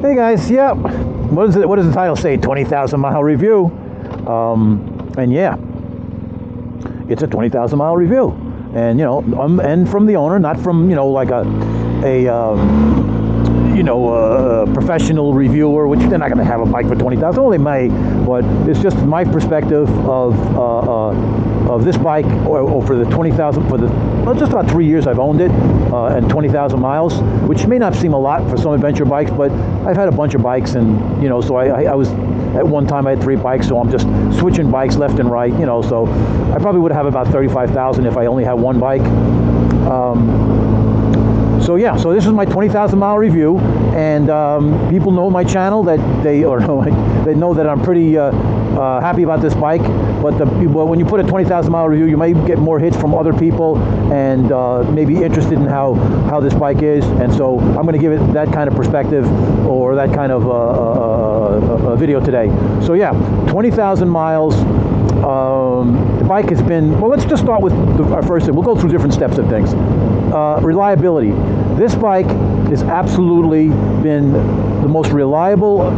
Hey guys, yeah. What does the title say? 20,000 mile review. And yeah, it's a 20,000 mile review. And and from the owner, not from like a professional reviewer, which they're not going to have a bike for 20,000. Well, they may, but it's just my perspective of this bike, or for the 20,000, for the just about 3 years I've owned it, and 20,000 miles, which may not seem a lot for some adventure bikes, but I've had a bunch of bikes, and so I was at one time I had 3 bikes, so I'm just switching bikes left and right, so I probably would have about 35,000 if I only had one bike. So yeah, so this is my 20,000 mile review, and people know my channel, that they know that I'm pretty happy about this bike. But when you put a 20,000 mile review, you may get more hits from other people, and maybe interested in how this bike is. And so I'm going to give it that kind of perspective, or that kind of video today. So yeah, 20,000 miles. The bike has been, well, let's just start with our first thing. We'll go through different steps of things. Reliability. This bike has absolutely been the most reliable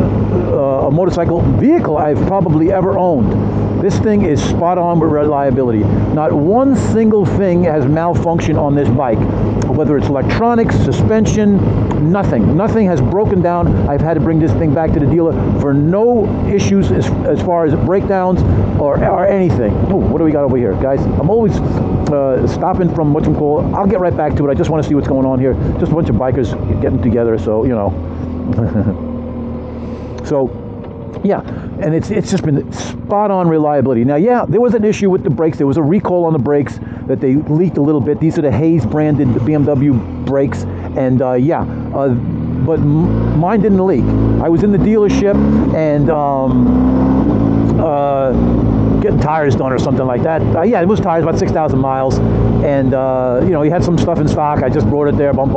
motorcycle vehicle I've probably ever owned. This thing is spot on with reliability. Not one single thing has malfunctioned on this bike, whether it's electronics, suspension, nothing. Nothing has broken down. I've had to bring this thing back to the dealer for no issues as far as breakdowns or anything. Ooh, what do we got over here, guys? I'm always stopping from what you call. I'll get right back to it. I just want to see what's going on here. Just a bunch of bikers getting together, so So yeah, and it's just been spot on reliability. Now, yeah, there was an issue with the brakes. There was a recall on the brakes that they leaked a little bit. These are the Hayes branded BMW brakes, and but mine didn't leak. I was in the dealership and getting tires done or something like that. Yeah, it was tires, about 6,000 miles, and he had some stuff in stock. I just brought it there, bump,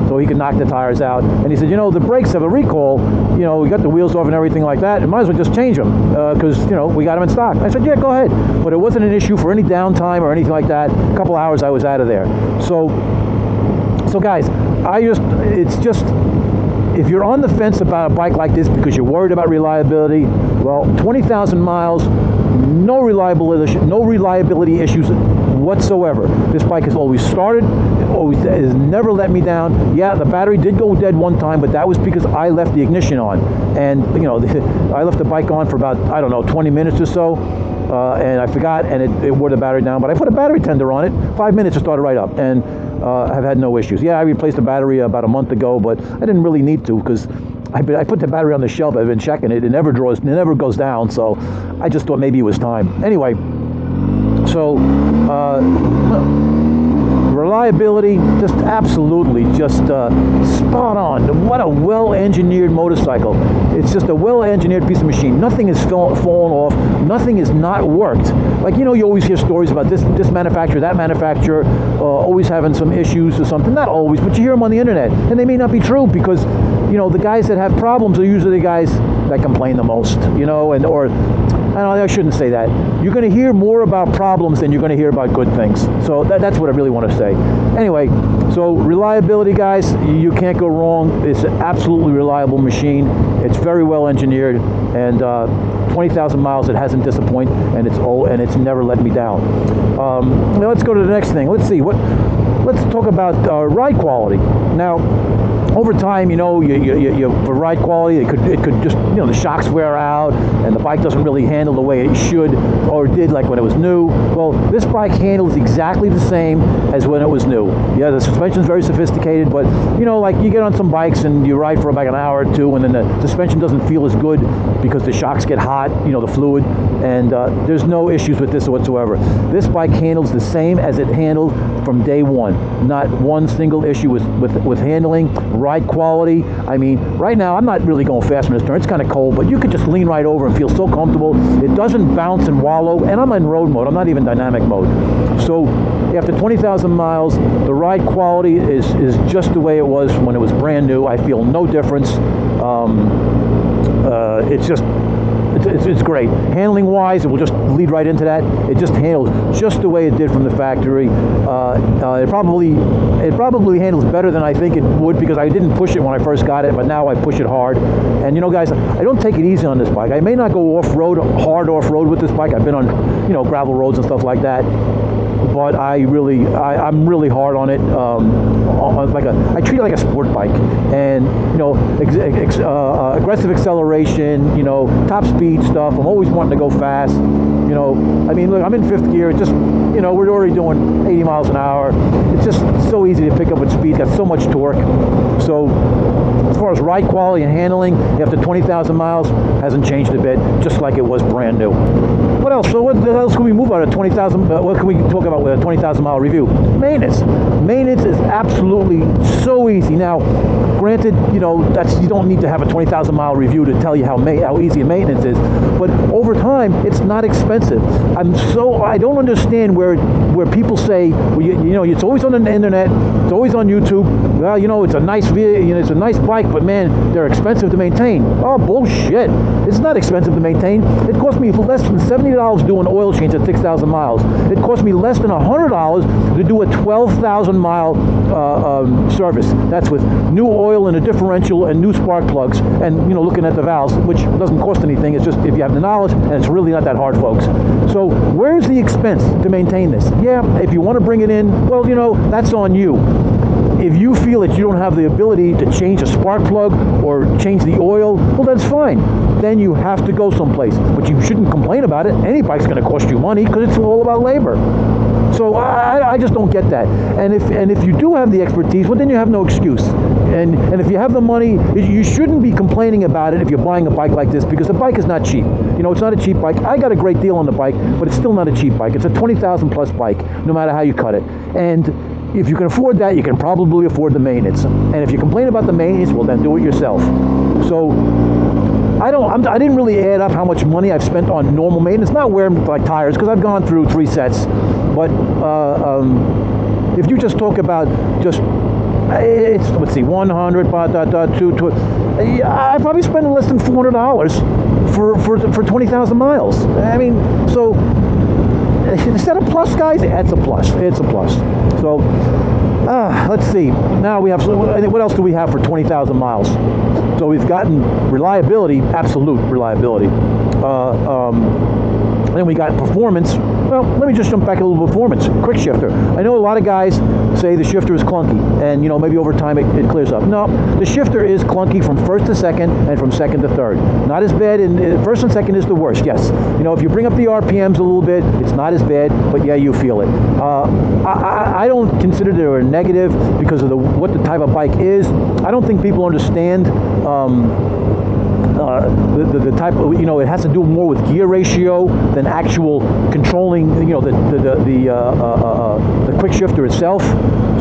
so he could knock the tires out. And he said, the brakes have a recall. We got the wheels off and everything like that. And might as well just change them because we got them in stock. I said, yeah, go ahead. But it wasn't an issue for any downtime or anything like that. A couple hours, I was out of there. So guys, it's just. If you're on the fence about a bike like this because you're worried about reliability, well, 20,000 miles, no reliability issues whatsoever. This bike has always started, has never let me down. Yeah, the battery did go dead one time, but that was because I left the ignition on. And, I left the bike on for about, 20 minutes or so. And I forgot, and it wore the battery down. But I put a battery tender on it, 5 minutes to start it right up, and I've had no issues. Yeah, I replaced the battery about a month ago, but I didn't really need to because I put the battery on the shelf. I've been checking it. It never goes down. So I just thought maybe it was time. Anyway, so reliability, just absolutely, just spot on. What a well-engineered motorcycle. It's just a well-engineered piece of machine. Nothing has fallen off. Nothing has not worked. Like, you always hear stories about this manufacturer, that manufacturer, always having some issues or something. Not always, but you hear them on the internet. And they may not be true because, the guys that have problems are usually the guys that complain the most, I shouldn't say that. You're going to hear more about problems than you're going to hear about good things. So that's what I really want to say. Anyway, so reliability, guys, you can't go wrong. It's an absolutely reliable machine. It's very well engineered, and 20,000 miles, it hasn't disappointed, and it's never let me down. Now let's go to the next thing. Let's see let's talk about ride quality. Now, over time, for ride quality, it could just, the shocks wear out, and the bike doesn't really handle the way it should or did, like when it was new. Well, this bike handles exactly the same as when it was new. Yeah, the suspension's very sophisticated, but like you get on some bikes and you ride for about an hour or two, and then the suspension doesn't feel as good because the shocks get hot, the fluid, and there's no issues with this whatsoever. This bike handles the same as it handled from day one. Not one single issue with handling. Ride quality. I mean, right now I'm not really going fast in this turn. It's kind of cold, but you could just lean right over and feel so comfortable. It doesn't bounce and wallow, and I'm in road mode. I'm not even dynamic mode. So after 20,000 miles, the ride quality is just the way it was when it was brand new. I feel no difference. It's just it's great. Handling wise, it will just lead right into that. It just handles just the way it did from the factory. It probably handles better than I think it would, because I didn't push it when I first got it, but now I push it hard. And you know, guys, I don't take it easy on this bike. I may not go off-road, hard off-road with this bike. I've been on, you know, gravel roads and stuff like that. But I'm really hard on it. I treat it like a sport bike, and you know, aggressive acceleration, you know, top speed stuff. I'm always wanting to go fast. You know, I mean, look, I'm in 5th gear. It's just, you know, we're already doing 80 miles an hour. It's just so easy to pick up with speed. Got so much torque. So as far as ride quality and handling, after 20,000 miles, hasn't changed a bit, just like it was brand new. What else? So what else can we move on at 20,000? What can we talk about with a 20,000 mile review? Maintenance. Maintenance is absolutely so easy. Now, granted, you know, you don't need to have a 20,000 mile review to tell you how easy maintenance is, but over time, it's not expensive. I don't understand where people say, well, you know, it's always on the internet, it's always on YouTube. Well, you know, it's a nice vehicle, you know, it's a nice bike, but man, they're expensive to maintain. Oh, bullshit! It's not expensive to maintain. It cost me less than $70 to do an oil change at 6,000 miles. It cost me less than $100 to do a 12,000 mile service. That's with new oil in a differential and new spark plugs, and you know, looking at the valves, which doesn't cost anything. It's just if you have the knowledge, and it's really not that hard, folks. So where's the expense to maintain this? Yeah, if you want to bring it in, well, you know, that's on you. If you feel that you don't have the ability to change a spark plug or change the oil, well, that's fine. Then you have to go someplace. But you shouldn't complain about it. Any bike's going to cost you money, because it's all about labor. So I just don't get that. And if you do have the expertise, well, then you have no excuse. And if you have the money, you shouldn't be complaining about it if you're buying a bike like this, because the bike is not cheap. You know, it's not a cheap bike. I got a great deal on the bike, but it's still not a cheap bike. It's a 20,000 plus bike, no matter how you cut it. And if you can afford that, you can probably afford the maintenance. And if you complain about the maintenance, well, then do it yourself. So I didn't really add up how much money I've spent on normal maintenance, not wearing like tires, because I've gone through 3 sets. But if you just talk about just, let's see, 100, 2, I probably spent less than $400 for 20,000 miles. I mean, so is that a plus, guys? It's a plus. It's a plus. So let's see. Now we have, what else do we have for 20,000 miles? So we've gotten reliability, absolute reliability. Then we got performance. Well, let me just jump back a little performance. Quick shifter. I know a lot of guys say the shifter is clunky, and you know, maybe over time it clears up. No, the shifter is clunky from first to second and from second to third. Not as bad, and first and second is the worst, yes. You know, if you bring up the RPMs a little bit, it's not as bad, but yeah, you feel it. I don't consider it a negative because of what the type of bike is. I don't think people understand the type of, you know, it has to do more with gear ratio than actual controlling, you know, the quick shifter itself.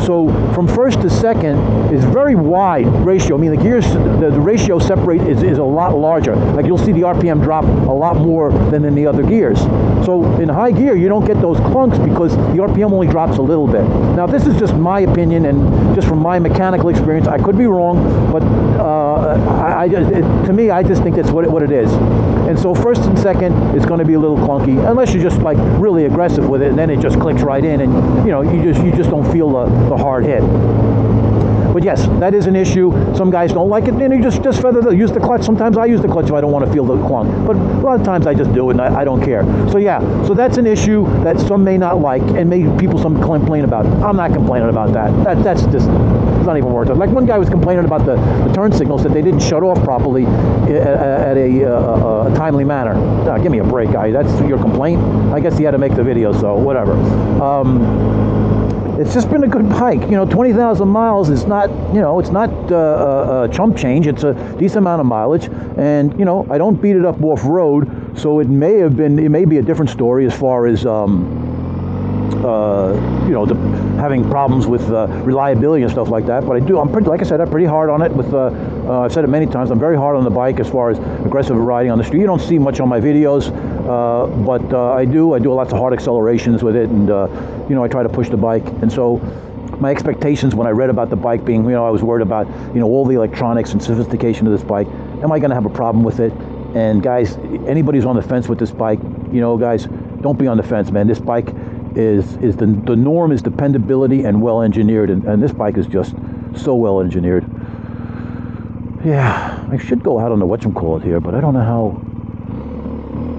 So from first to second is very wide ratio. I mean, the gears, the ratio separate is a lot larger. Like you'll see the RPM drop a lot more than in the other gears. So in high gear, you don't get those clunks because the RPM only drops a little bit. Now this is just my opinion and just from my mechanical experience. I could be wrong, but to me, I just think that's what it is. And so first and second is going to be a little clunky unless you're just like really aggressive with it, and then it just clicks right in, and you know, you just don't feel the hard hit. But yes, that is an issue. Some guys don't like it, and you just use the clutch. Sometimes I use the clutch if I don't want to feel the clunk, but a lot of times I just do it and I don't care. So yeah, so that's an issue that some may not like, and some complain about. I'm not complaining about that. That's just, it's not even worth it. Like one guy was complaining about the turn signals, that they didn't shut off properly at a timely manner. Give me a break, guy. That's your complaint? I guess he had to make the video, so whatever. It's just been a good bike. You know, 20,000 miles is not, you know, it's not a chump change. It's a decent amount of mileage. And, you know, I don't beat it up off-road, so it may be a different story as far as, you know, having problems with reliability and stuff like that. But like I said, I'm pretty hard on it with, I've said it many times, I'm very hard on the bike as far as aggressive riding on the street. You don't see much on my videos, but I do lots of hard accelerations with it, and, you know, I try to push the bike. And so my expectations when I read about the bike being, you know, I was worried about, you know, all the electronics and sophistication of this bike. Am I going to have a problem with it? And guys, anybody who's on the fence with this bike, you know, guys, don't be on the fence, man. This bike is the norm is dependability and well engineered, and this bike is just so well engineered. Yeah, I should go out on the whatchamacallit here, but I don't know how.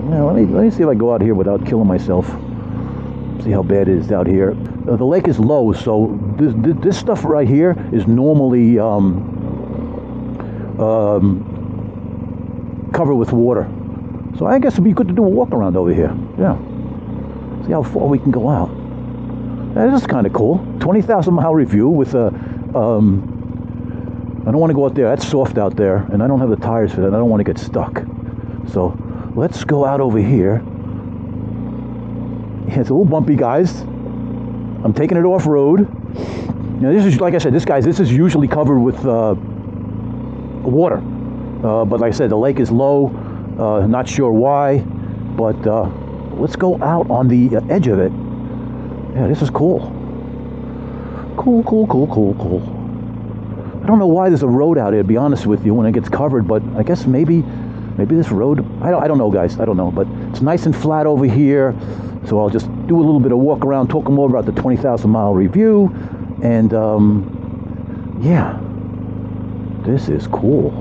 Yeah, let me see if I go out here without killing myself. See how bad it is out here. The lake is low, so this stuff right here is normally covered with water. So I guess it'd be good to do a walk around over here. Yeah. See how far we can go out. That is kind of cool. 20,000 mile review with a. I don't want to go out there. That's soft out there, and I don't have the tires for that. I don't want to get stuck. So let's go out over here. Yeah, it's a little bumpy, guys. I'm taking it off road. Now this is, like I said, this is usually covered with water. But like I said, the lake is low. Not sure why, but let's go out on the edge of it. Yeah, this is cool. Cool. I don't know why there's a road out here, to be honest with you, when it gets covered, but I guess maybe this road, I don't know, guys, I don't know, but it's nice and flat over here, so I'll just do a little bit of walk around, talk more about the 20,000 mile review, and yeah, this is cool.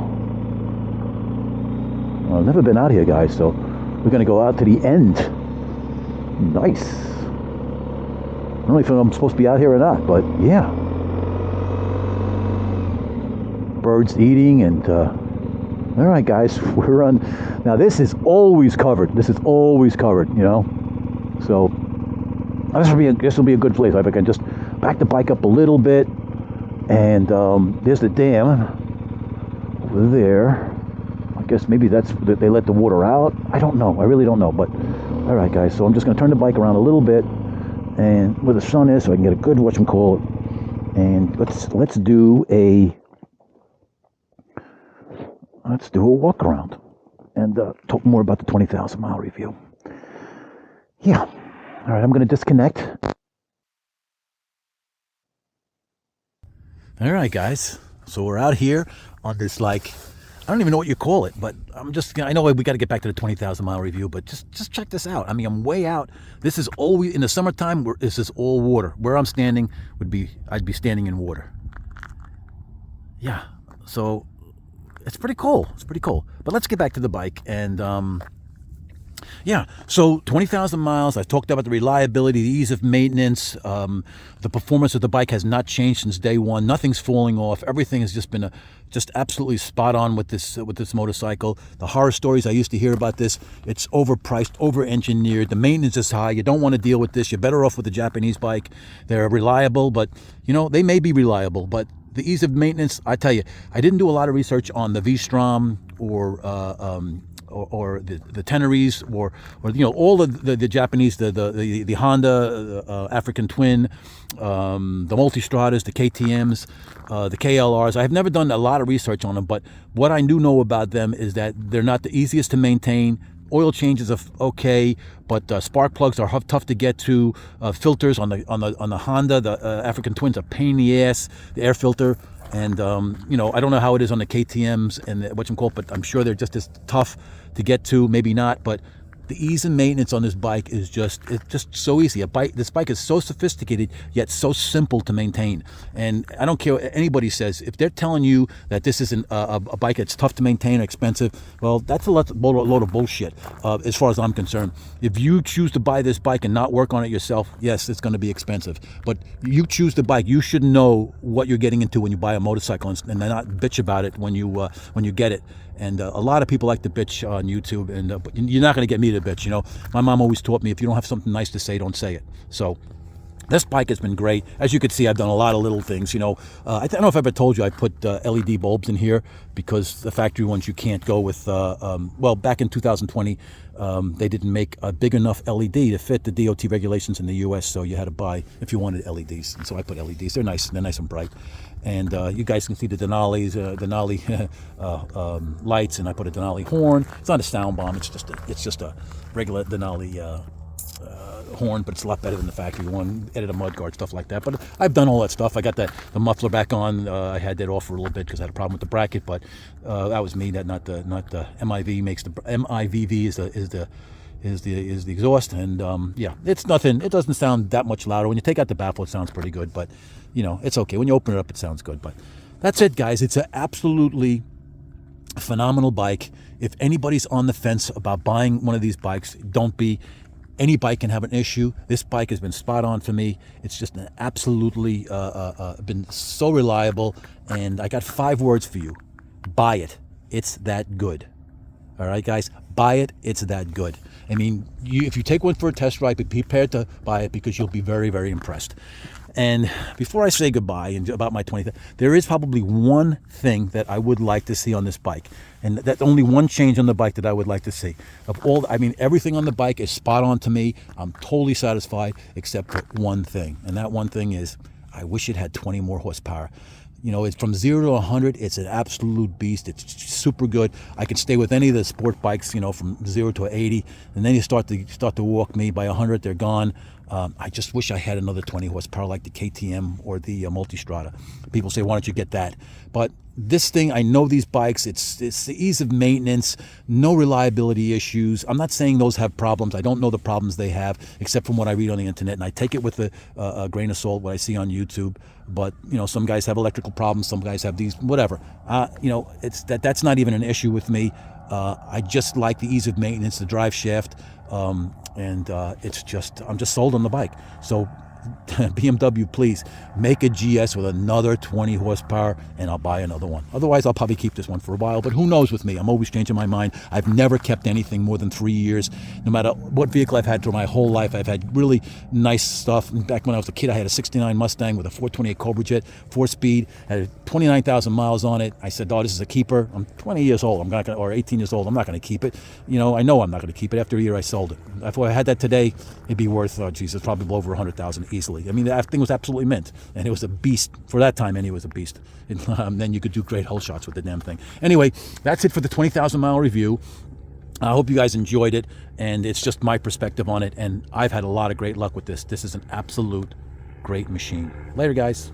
I've never been out here, guys, so we're going to go out to the end. Nice. I don't know if I'm supposed to be out here or not, but yeah. Birds eating, and all right, guys, we're on. Now this is always covered. You know. So this will be a good place. If I can just back the bike up a little bit, and there's the dam over there. I guess maybe they let the water out. I don't know. I really don't know. But all right, guys. So I'm just going to turn the bike around a little bit, and where the sun is, so I can get a good whatchamacallit. And let's do a walk around and talk more about the 20,000 mile review. Yeah. All right, I'm going to disconnect. All right, guys. So we're out here on this, like, I don't even know what you call it, but I know we got to get back to the 20,000 mile review, but just check this out. I mean, I'm way out. This is always, in the summertime, this is all water. Where I'm standing I'd be standing in water. Yeah. So it's pretty cool. But let's get back to the bike. And yeah, so 20,000 miles. I talked about the reliability, the ease of maintenance. The performance of the bike has not changed since day one. Nothing's falling off. Everything has just been just absolutely spot on with this motorcycle. The horror stories I used to hear about this, it's overpriced, over-engineered. The maintenance is high. You don't want to deal with this. You're better off with the Japanese bike. They're reliable, but you know, they may be reliable, but the ease of maintenance, I tell you, I didn't do a lot of research on the V-Strom or the Teneries or you know, all of the Japanese, the Honda, African Twin, the Multistradas, the KTMs, the KLRs. I have never done a lot of research on them, but what I do know about them is that they're not the easiest to maintain. Oil changes are okay, but spark plugs are tough to get to. Filters on the Honda, the African Twins, are pain in the ass. The air filter, and you know, I don't know how it is on the KTM's and whatchamacallit, but I'm sure they're just as tough to get to. Maybe not, but the ease of maintenance on this bike is just so easy. This bike is so sophisticated yet so simple to maintain. And I don't care what anybody says. If they're telling you that this isn't a bike that's tough to maintain or expensive, well, that's a load of bullshit as far as I'm concerned. If you choose to buy this bike and not work on it yourself, yes, it's going to be expensive. But you choose the bike. You should know what you're getting into when you buy a motorcycle and not bitch about it when you get it. And a lot of people like to bitch on YouTube, and but you're not going to get me to bitch. You know, my mom always taught me, if you don't have something nice to say, don't say it. So this bike has been great. As you can see, I've done a lot of little things. You know, I don't know if I ever told you I put LED bulbs in here because the factory ones you can't go with. Well, back in 2020, they didn't make a big enough LED to fit the DOT regulations in the U.S. So you had to buy if you wanted LEDs. And so I put LEDs. They're nice. They're nice and bright. And you guys can see the Denali lights, and I put a Denali horn. It's not a sound bomb. It's just a regular Denali horn, but it's a lot better than the factory one. Added a mud guard, stuff like that. But I've done all that stuff. I got the muffler back on. I had that off for a little bit because I had a problem with the bracket, but that was me. That not the MIV makes the MIVV is the exhaust, and yeah, it's nothing. It doesn't sound that much louder. When you take out the baffle, it sounds pretty good, but you know, it's okay. When you open it up, it sounds good. But that's it, guys. It's an absolutely phenomenal bike. If anybody's on the fence about buying one of these bikes, don't be. Any bike can have an issue. This bike has been spot on for me. It's just an absolutely been so reliable. And I got 5 words for you. Buy it. It's that good. All right, guys, buy it. It's that good. I mean, if you take one for a test ride, be prepared to buy it because you'll be very, very impressed. And before I say goodbye and about my 20th, there is probably one thing that I would like to see on this bike. And that's only one change on the bike that I would like to see. Of all, I mean, everything on the bike is spot on to me. I'm totally satisfied except for one thing. And that one thing is I wish it had 20 more horsepower. You know, it's from 0 to 100. It's an absolute beast. It's super good. I can stay with any of the sport bikes, you know, from 0 to 80, and then you start to walk me. By 100, they're gone. I just wish I had another 20 horsepower like the KTM or the Multistrada. People say, why don't you get that? But this thing, I know these bikes. It's the ease of maintenance, no reliability issues. I'm not saying those have problems. I don't know the problems they have, except from what I read on the internet, and I take it with a grain of salt what I see on YouTube. But you know, some guys have electrical problems, some guys have these, whatever. You know, that's not even an issue with me. I just like the ease of maintenance, the drive shaft, and it's just, I'm just sold on the bike. So BMW, please make a GS with another 20 horsepower and I'll buy another one. Otherwise, I'll probably keep this one for a while, but who knows with me? I'm always changing my mind. I've never kept anything more than 3 years. No matter what vehicle I've had through my whole life, I've had really nice stuff. Back when I was a kid, I had a 69 Mustang with a 428 Cobra Jet, 4-speed, had 29,000 miles on it. I said, oh, this is a keeper. I'm 20 years old. I'm not gonna, or 18 years old. I'm not going to keep it. You know I'm not going to keep it. After a year, I sold it. If I had that today, it'd be worth, oh, Jesus, probably over 100,000 easily. I mean, that thing was absolutely mint, and it was a beast. For that time, anyway, it was a beast. Then you could do great hole shots with the damn thing. Anyway, that's it for the 20,000 mile review. I hope you guys enjoyed it, and it's just my perspective on it, and I've had a lot of great luck with this. This is an absolute great machine. Later, guys.